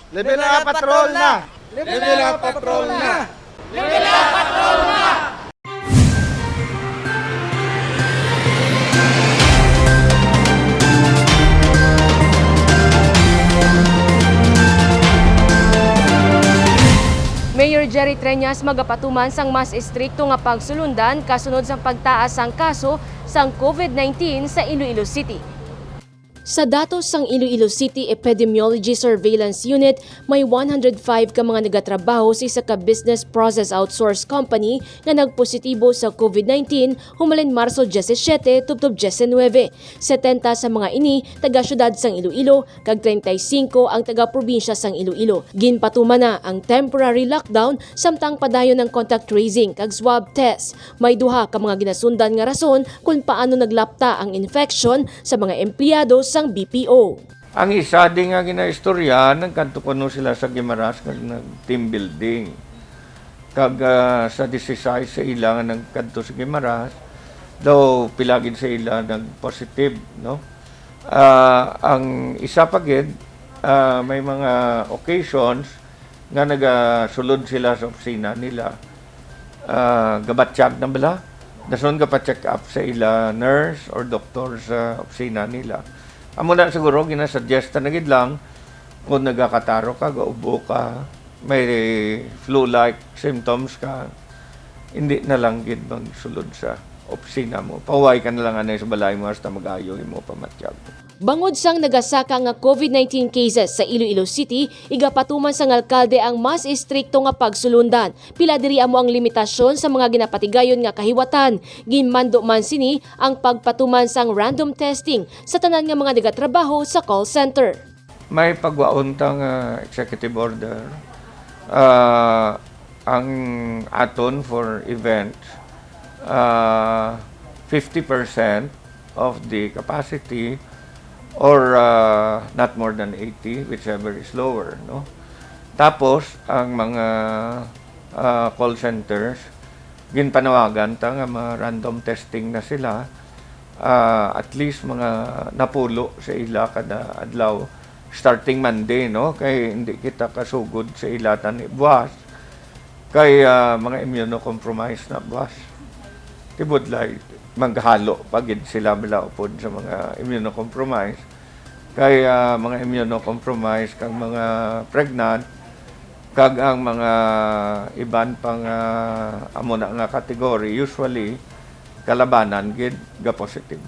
Level up patrol na! Level up patrol na! Mayor Jerry Treñas magapatuman sang mas istrikto nga pagsulundan kasunod sa pagtaas sang kaso sang COVID-19 sa Iloilo City. Sa datos sang Iloilo City Epidemiology Surveillance Unit, may 105 ka mga nagatrabaho sa isa ka business process outsource company nga nagpositibo sa COVID-19 humalin Marso 17 tubtob 19. 70 sa mga ini taga syudad sang Iloilo kag 35 ang taga probinsya sang Iloilo. Ginpatuman na ang temporary lockdown samtang padayon ng contact tracing kag swab test. May duha ka mga ginasundan nga rason kung paano naglapta ang infection sa mga empleyado sang BPO. Ang isa din nga ginaistorya, nagkanto kuno sila sa Guimaras kag nag-team building. Kag sa 16 sa ila nga nagkanto sa Guimaras, daw pilagin sa ila nag-positive, no? Ang isa pa gid, may mga occasions nga nagasulod sila sa opisina nila. Gabatsyag na bala, dason check up sa ila nurse or doctor sa opisina nila. Amo na siguro ginasuggest na gid lang kung nagakataro ka, gaubo ka, may flu-like symptoms ka, hindi na lang gid magsulod sa opisina mo. Pauwi ka na lang anay sa balay mo hasta mag-ayo mo pamatyag. Bangod sang nagasaka nga COVID-19 cases sa Iloilo City, igapatuman sang alkalde ang mas istrikto nga pagsulundan. Pila diri amo ang limitasyon sa mga ginapatigayon nga kahiwatan. Ginmando man sini ang pagpatuman sang random testing sa tanan nga mga nagatrabaho sa call center. May pagwauntang executive order ang aton for event 50% of the capacity or not more than 80, whichever is lower, no? Tapos ang mga call centers ginpanawagan ta nga mga random testing na sila, at least mga napulo sa ila kada adlaw starting Monday, no? Kay hindi kita kasugod sa ila tan buwas kay mga immunocompromised na buwas. Tibudlay maghalo pagid sila upod sa mga immunocompromised. Kay mga immunocompromised kag mga pregnant kag ang mga iban pang amo na nga category usually kalabanan gid ga positive.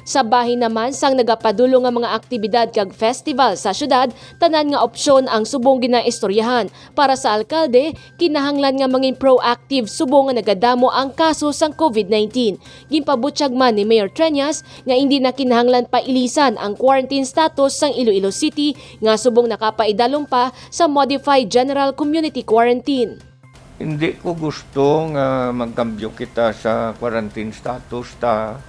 Sa bahin naman sang nagapadulo nga mga aktibidad kag festival sa syudad, tanan nga opsyon ang subong ginaistoryahan. Para sa alkalde, kinahanglan nga mangin proactive subong nga nagadamo ang kaso sang COVID-19. Ginpabutyag man ni Mayor Treñas nga hindi na kinahanglan pa ilisan ang quarantine status sang Iloilo City nga subong nakapaidalom pa sa modified general community quarantine. Hindi ko gusto nga magkambyo kita sa quarantine status ta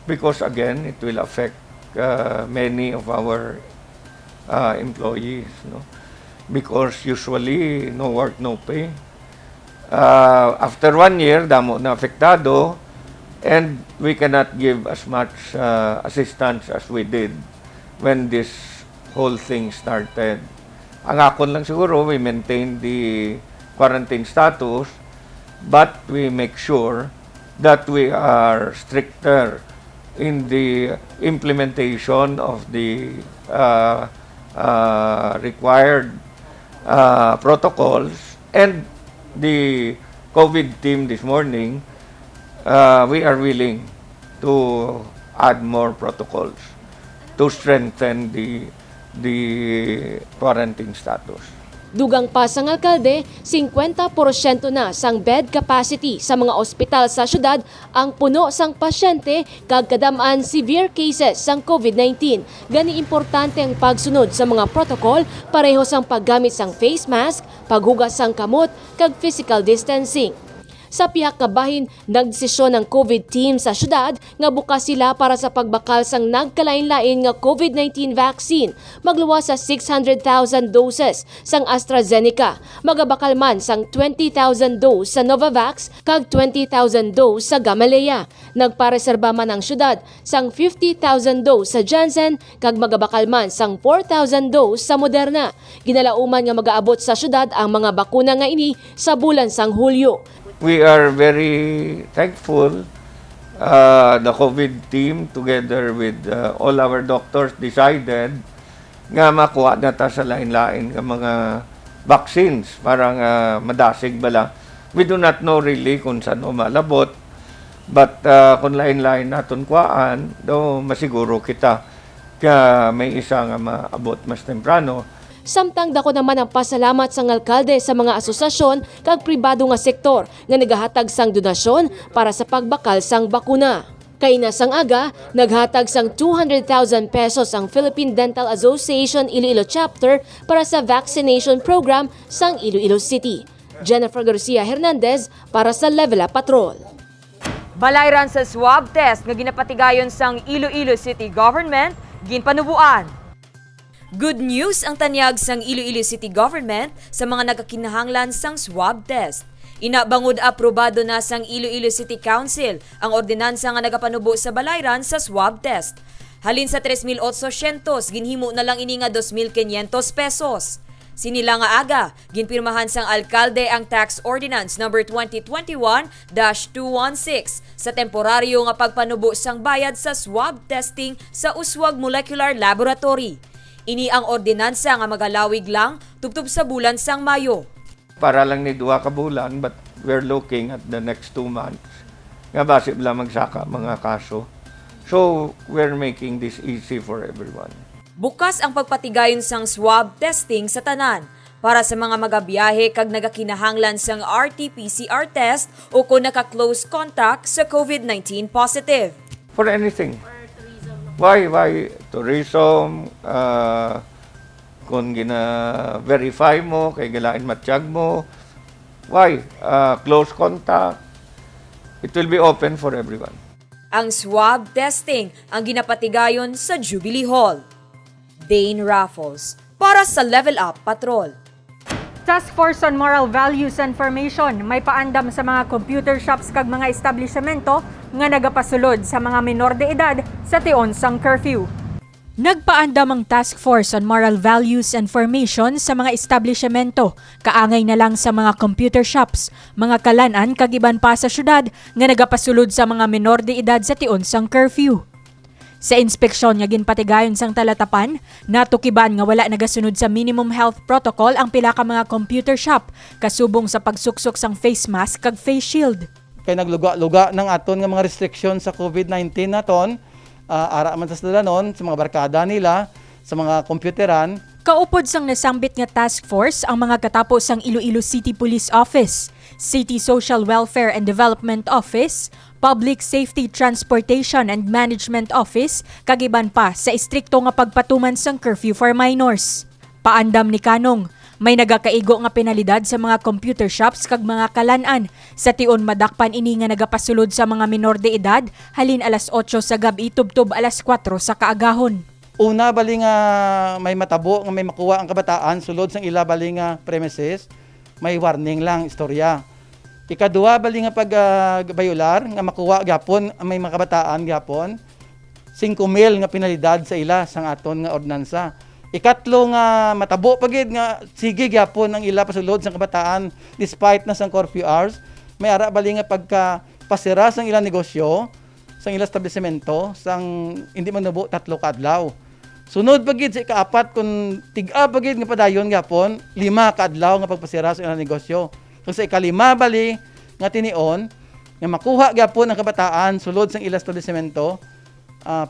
because again it will affect many of our employees, no? Because usually no work no pay. After 1 year damo na apektado and we cannot give as much assistance as we did when this whole thing started. Ang akon lang siguro we maintain the quarantine status but we make sure that we are stricter in the implementation of the required protocols. And the COVID team this morning, we are willing to add more protocols to strengthen the quarantine status. Dugang pa sang alkalde, 50% na sang bed capacity sa mga ospital sa syudad ang puno sang pasyente kag kadam-an severe cases sang COVID-19. Gani importante ang pagsunod sa mga protocol pareho sang paggamit sang face mask, paghugas sang kamot kag physical distancing. Sa pihak nga bahin, nagdesisyon ng COVID team sa syudad nga bukas sila para sa pagbakal sang nagkalain-lain nga COVID-19 vaccine. Magluwas sa 600,000 doses sang AstraZeneca. Magabakal man sang 20,000 dose sa Novavax kag 20,000 dose sa Gamaleya. Nagpareserba man ang syudad sang 50,000 dose sa Janssen kag magabakal man sang 4,000 dose sa Moderna. Ginalauman nga magaabot sa syudad ang mga bakuna nga ini sa bulan sang Hulyo. We are very thankful. The COVID team together with all our doctors decided nga makuha na ta sa lain-lain nga mga vaccines para nga madasig bala. We do not know really kung saan malabot, but kung lain-lain naton kuhaan, do masiguro kita kaya may isa nga maabot mas temprano. Samtang dako naman ang pasalamat sang alkalde sa mga asosasyon kag pribado nga sektor nga nagahatag sang donasyon para sa pagbakal sang bakuna. Kay nasang aga, naghatag sang 200,000 pesos ang Philippine Dental Association Iloilo Chapter para sa vaccination program sang Iloilo City. Jennifer Garcia Hernandez para sa Level Up Patrol. Balayran sa swab test nga ginapatigayon sang Iloilo City Government, ginpanubuan. Good news ang tanyag sang Iloilo City Government sa mga nagakinahanglan sang swab test. Inabangod aprobado na sang Iloilo City Council ang ordinansa nga nagapanubo sa balayran sa swab test. Halin sa 3,800, ginhimo na lang ini nga 2,500 pesos. Sinila nga aga, ginpirmahan sang alkalde ang Tax Ordinance No. 2021-216 sa temporaryo nga pagpanubo sang bayad sa swab testing sa Uswag Molecular Laboratory. Ini ang ordinansa nga magalawig lang tubtob sa bulan sang Mayo. Para lang ni 2 ka bulan, but we're looking at the next 2 months. Nga basib lang magsaka mga kaso. So, we're making this easy for everyone. Bukas ang pagpatigayon sang swab testing sa tanan para sa mga magabiyahe kag nagakinahanglan sang RT-PCR test o kung naka-close contact sa COVID-19 positive. For anything. Why tourism, kung gina-verify mo, kay galain matiyag mo, close contact, it will be open for everyone. Ang swab testing ang ginapatigayon sa Jubilee Hall. Dane Raffles para sa Level Up Patrol. Task Force on Moral Values and Formation may paandam sa mga computer shops kag mga establishmento nga nagapasulod sa mga menor de edad sa tion sang curfew. Nagpaandam ang Task Force on Moral Values and Formation sa mga establishmento, kaangay na lang sa mga computer shops, mga kalanan kag iban pa sa syudad nga nagapasulod sa mga menor de edad sa tion sang curfew. Sa inspeksyon nga ginpatigayon sang talatapan, natukiban nga wala nagasunod sa minimum health protocol ang pila ka mga computer shop kasubong sa pagsuksok sang face mask kag face shield. Kay nagluga-luga ng aton nga mga restriction sa COVID-19 naton, ara man sa dalanon sa mga barkada nila, sa mga computeran. Kaupod sang nasambit nga task force ang mga katapos sang Iloilo City Police Office, City Social Welfare and Development Office, Public Safety Transportation and Management Office, kagiban pa sa istrikto nga pagpatuman sang curfew for minors. Paandam ni Kanong, may nagakaigo nga penalidad sa mga computer shops kag mga kalanan sa tion madakpan ini nga nagapasulod sa mga menor de edad halin alas 8 sa gabi tubtob alas 4 sa kaagahon. Una bali nga may matabo nga may makuha ang kabataan sulod sang ila bali nga premises, may warning lang istorya. Ikaduha bali nga pagbayular nga makuha gyapon may mga kabataan gyapon 5,000 nga penalidad sa ila sang aton nga ordinansa. Ikatlo nga matabo pagid nga sige gyapon ang ila pasulod sang kabataan despite na sang curfew hours, may ara bali nga pagka pasira sang ila negosyo sang ila establishmento sang hindi manubo 3 ka adlaw. Sunod pagid sa ikaapat kung tig-a pagid nga padayon gyapon 5 ka adlaw nga pagpasira sa ila negosyo. Kung sa ikalima bali nga tinion nga makuha gyapon ang kabataan sulod sang ila establishmento,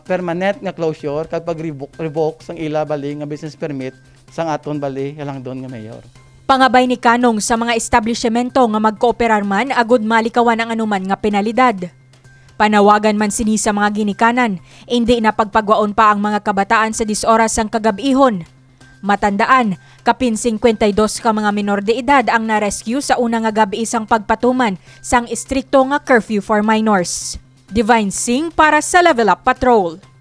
permanent nga closure kag pag-revoke sang ila bali nga business permit sang aton bali halang don nga mayor. Pangabay ni Kanong sa mga establishmento nga magkooperar man agud malikawan ang anuman nga penalidad. Panawagan man sini sa mga ginikanan, hindi na pagpagwaon pa ang mga kabataan sa 10 oras sang kagabihon. Matandaan, kapin 52 ka mga minor de edad ang na-rescue sa una nga gabi isang pagpatuman sang istrikto nga curfew for minors. Divine Singh para sa Level Up Patrol.